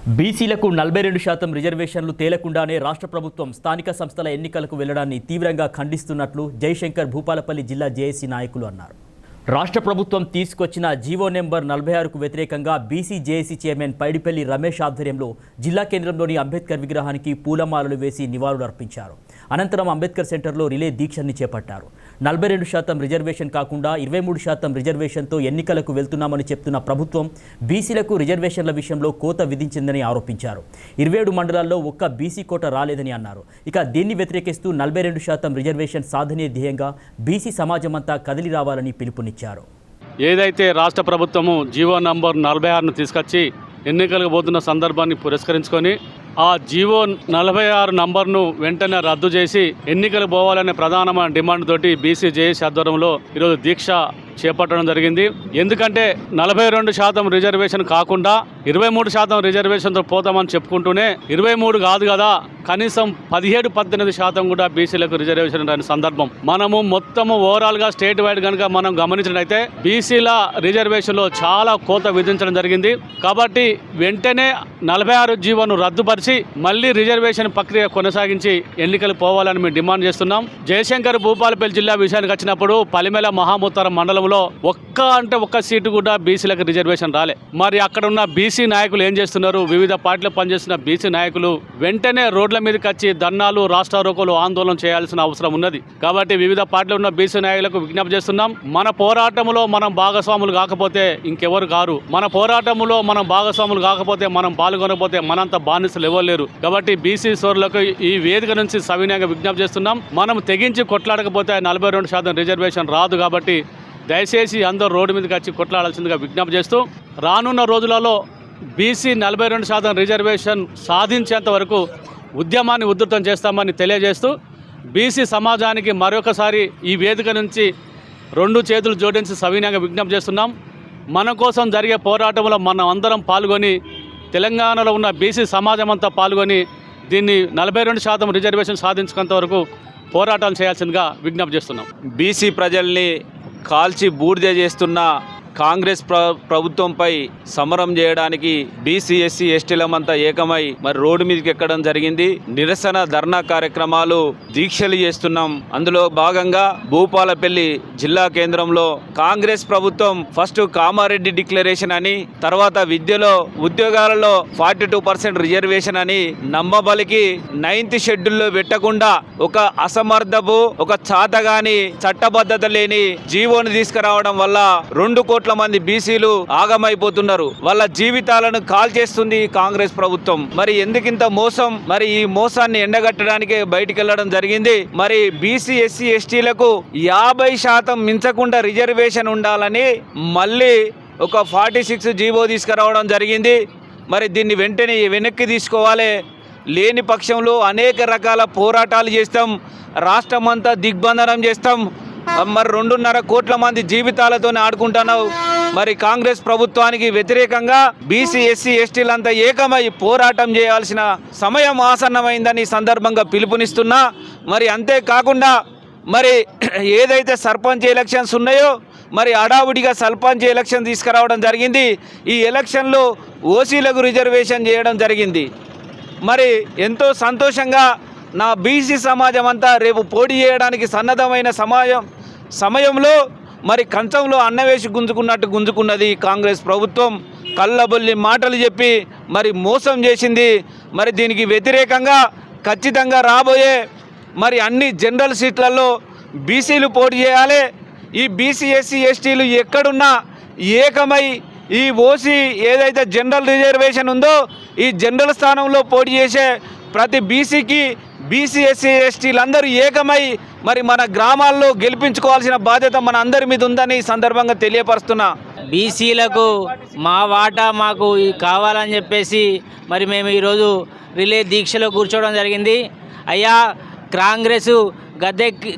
బీసీలకు 42% రిజర్వేషన్లు తేలకుండానే రాష్ట్ర ప్రభుత్వం స్థానిక సంస్థల ఎన్నికలకు వెళ్లడాన్ని తీవ్రంగా ఖండిస్తున్నట్లు జయశంకర్ భూపాలపల్లి జిల్లా జేఏసీ నాయకులు అన్నారు. రాష్ట్ర ప్రభుత్వం తీసుకొచ్చిన జీవో నెంబర్ 46కు వ్యతిరేకంగా BC JAC chairman Paidipalli Ramesh ఆధ్వర్యంలో జిల్లా కేంద్రంలోని అంబేద్కర్ విగ్రహానికి పూలమాలలు వేసి నివాళులు అర్పించారు. అనంతరం అంబేద్కర్ సెంటర్లో రిలే దీక్షని చేపట్టారు. 42% రిజర్వేషన్ కాకుండా 23% రిజర్వేషన్తో ఎన్నికలకు వెళ్తున్నామని చెప్తున్న ప్రభుత్వం బీసీలకు రిజర్వేషన్ల విషయంలో కోత విధించిందని ఆరోపించారు. 27 మండలాల్లో ఒక్క బీసీ కోట రాలేదని అన్నారు. ఇక దీన్ని వ్యతిరేకిస్తూ 42% రిజర్వేషన్ సాధనే ధ్యేయంగా బీసీ సమాజమంతా కదిలి రావాలని పిలుపునిచ్చారు. ఏదైతే రాష్ట్ర ప్రభుత్వము జీవో నంబర్ 46ను తీసుకొచ్చి ఎన్నికలకు పోతున్న సందర్భాన్ని పురస్కరించుకొని ఆ జీవో 46 నంబర్ను వెంటనే రద్దు చేసి ఎన్నికలు పోవాలనే ప్రధానమైన డిమాండ్ తోటి బీసీ జేఏసీ ఆధ్వర్యంలో ఈరోజు దీక్ష చేపట్టడం జరిగింది. ఎందుకంటే 42% రిజర్వేషన్ కాకుండా 23% రిజర్వేషన్తో పోతామని చెప్పుకుంటూనే 23 కాదు కదా, కనీసం 17-18% కూడా బీసీలకు రిజర్వేషన్ అనే సందర్భం మనము మొత్తము ఓవరాల్గా స్టేట్ వైడ్ కనుక మనం గమనించినట్లయితే బీసీల రిజర్వేషన్లో చాలా కోత విధించడం జరిగింది. కాబట్టి వెంటనే 46 జీవోను రద్దుపరిచి మళ్ళీ రిజర్వేషన్ ప్రక్రియ కొనసాగించి ఎన్నికలు పోవాలని మేము డిమాండ్ చేస్తున్నాం. జయశంకర్ భూపాలపల్లి జిల్లా విషయానికి వచ్చినప్పుడు పలిమెల మహాముత్తరం మండలంలో ఒక్క సీటు కూడా బీసీలకు రిజర్వేషన్ రాలే. మరి అక్కడ ఉన్న బీసీ నాయకులు ఏం చేస్తున్నారు? వివిధ పార్టీలో పనిచేస్తున్న బీసీ నాయకులు వెంటనే రోడ్ల మీదకి వచ్చి ధర్నాలు, రాష్ట్రారోకోలు, ఆందోళన చేయాల్సిన అవసరం ఉన్నది. కాబట్టి వివిధ పార్టీలో ఉన్న బీసీ నాయకులకు విజ్ఞప్తి చేస్తున్నాం, మన పోరాటంలో మనం భాగస్వాములు కాకపోతే ఇంకెవరు కారు. మన పోరాటంలో మనం భాగస్వాములు కాకపోతే, మనం పాల్గొనకపోతే మనంత బానిసలు ఎవరు లేరు. కాబట్టి బీసీ సోదరులకు ఈ వేదిక నుంచి సవినయంగా విజ్ఞప్తి చేస్తున్నాం, మనం తెగించి కొట్లాడకపోతే 42% రిజర్వేషన్ రాదు. కాబట్టి దయచేసి అందరూ రోడ్డు మీదకి వచ్చి కొట్లాడాల్సిందిగా విజ్ఞప్తి చేస్తూ రానున్న రోజులలో బీసీ 42% రిజర్వేషన్ సాధించేంత వరకు ఉద్యమాన్ని ఉధృతం చేస్తామని తెలియజేస్తూ బీసీ సమాజానికి మరొకసారి ఈ వేదిక నుంచి 2 చేతులు జోడించి సవినయంగా విజ్ఞప్తి చేస్తున్నాం. మన కోసం జరిగే పోరాటంలో మనం అందరం పాల్గొని తెలంగాణలో ఉన్న బీసీ సమాజం అంతా పాల్గొని దీన్ని 42% రిజర్వేషన్ సాధించుకునేంత వరకు పోరాటాలు చేయాల్సిందిగా విజ్ఞప్తి చేస్తున్నాం. బీసీ ప్రజల్ని కాల్చి బూడిద చేస్తున్న కాంగ్రెస్ ప్రభుత్వంపై సమరం చేయడానికి బీసీ ఎస్సీ ఎస్టీలమంతా ఏకమై మరి రోడ్డు మీదకి ఎక్కడం జరిగింది. నిరసన ధర్నా కార్యక్రమాలు, దీక్షలు చేస్తున్నాం. అందులో భాగంగా భూపాలపల్లి జిల్లా కేంద్రంలో కాంగ్రెస్ ప్రభుత్వం ఫస్ట్ కామారెడ్డి డిక్లరేషన్ అని, తర్వాత విద్యలో ఉద్యోగాలలో 42% రిజర్వేషన్ అని నమ్మబలికి 9th షెడ్యూల్లో పెట్టకుండా ఒక అసమర్థపు, ఒక చాతగాని, చట్టబద్ధత లేని జీవోని తీసుకురావడం వల్ల 2 కోట్ల మంది బీసీలు ఆగమైపోతున్నారు. వాళ్ళ జీవితాలను కాల్చేస్తుంది కాంగ్రెస్ ప్రభుత్వం. మరి ఎందుకింత మోసం? మరి ఈ మోసాన్ని ఎండగట్టడానికే బయటికి వెళ్ళడం జరిగింది. మరి బీసీ ఎస్సీ ఎస్టీలకు 50% మించకుండా రిజర్వేషన్ ఉండాలని మళ్ళీ ఒక 46 జీవో తీసుకురావడం జరిగింది. మరి దీన్ని వెంటనే వెనక్కి తీసుకోవాలి. లేని పక్షంలో అనేక రకాల పోరాటాలు చేస్తాం, రాష్ట్రమంతా దిగ్బంధనం చేస్తాం. మరి 2.5 కోట్ల మంది జీవితాలతోనే ఆడుకుంటున్నావు. మరి కాంగ్రెస్ ప్రభుత్వానికి వ్యతిరేకంగా బీసీ ఎస్సీ ఎస్టీలంతా ఏకమై పోరాటం చేయాల్సిన సమయం ఆసన్నమైందని సందర్భంగా పిలుపునిస్తున్నా. మరి అంతేకాకుండా మరి ఏదైతే సర్పంచ్ ఎలక్షన్స్ ఉన్నాయో మరి హడావుడిగా సర్పంచ్ ఎలక్షన్ తీసుకురావడం జరిగింది. ఈ ఎలక్షన్లో ఓసీలకు రిజర్వేషన్ చేయడం జరిగింది. మరి ఎంతో సంతోషంగా నా బీసీ సమాజం అంతా రేపు పోటీ చేయడానికి సన్నద్ధమైన సమయంలో మరి కంచంలో అన్నవేసి గుంజుకున్నది కాంగ్రెస్ ప్రభుత్వం. కళ్ళబొల్లి మాటలు చెప్పి మరి మోసం చేసింది. మరి దీనికి వ్యతిరేకంగా ఖచ్చితంగా రాబోయే మరి అన్ని జనరల్ సీట్లలో బీసీలు పోటీ చేయాలి. ఈ బీసీ ఎస్సీ ఎస్టీలు ఎక్కడున్నా ఏకమై ఈ ఓసీ ఏదైతే జనరల్ రిజర్వేషన్ ఉందో ఈ జనరల్ స్థానంలో పోటీ చేసే ప్రతి బీసీకి బీసీ ఎస్సీ ఎస్టీలందరూ ఏకమై మరి మన గ్రామాల్లో గెలిపించుకోవాల్సిన బాధ్యత మన అందరి మీద ఉందని ఈ సందర్భంగా తెలియపరుస్తున్నా. బీసీలకు మా వాటా మాకు కావాలని చెప్పేసి మరి మేము ఈరోజు రిలే దీక్షలో కూర్చోవడం జరిగింది. అయ్యా, కాంగ్రెస్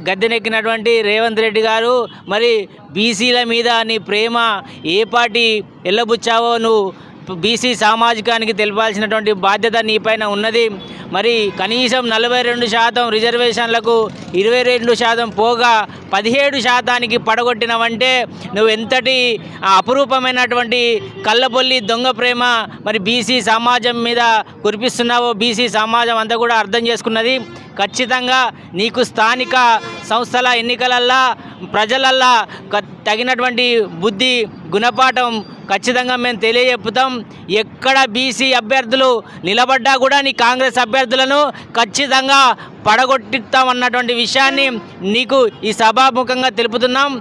గద్దెనెక్కినటువంటి రేవంత్ రెడ్డి గారు మరి బీసీల మీద నీ ప్రేమ ఏ పార్టీ ఎల్లబుచ్చావో నువ్వు బీసీ సామాజికానికి తెలపాల్సినటువంటి బాధ్యత నీపైన ఉన్నది. మరి కనీసం 42% రిజర్వేషన్లకు 22% పోగా 17% పడగొట్టినవంటే నువ్వు ఎంతటి అపురూపమైనటువంటి కళ్ళబొల్లి దొంగ ప్రేమ మరి బీసీ సమాజం మీద కురిపిస్తున్నావో బీసీ సమాజం అంతా కూడా అర్థం చేసుకున్నది. ఖచ్చితంగా నీకు స్థానిక సంస్థల ఎన్నికలల్లా ప్రజలల్లా తగినటువంటి బుద్ధి గుణపాఠం ఖచ్చితంగా మేము తెలియజెప్పుతాం. ఎక్కడ బీసీ అభ్యర్థులు నిలబడ్డా కూడా నీ కాంగ్రెస్ అభ్యర్థులను ఖచ్చితంగా పడగొట్టిస్తామన్నటువంటి విషయాన్ని నీకు ఈ సభాముఖంగా తెలుపుతున్నాం.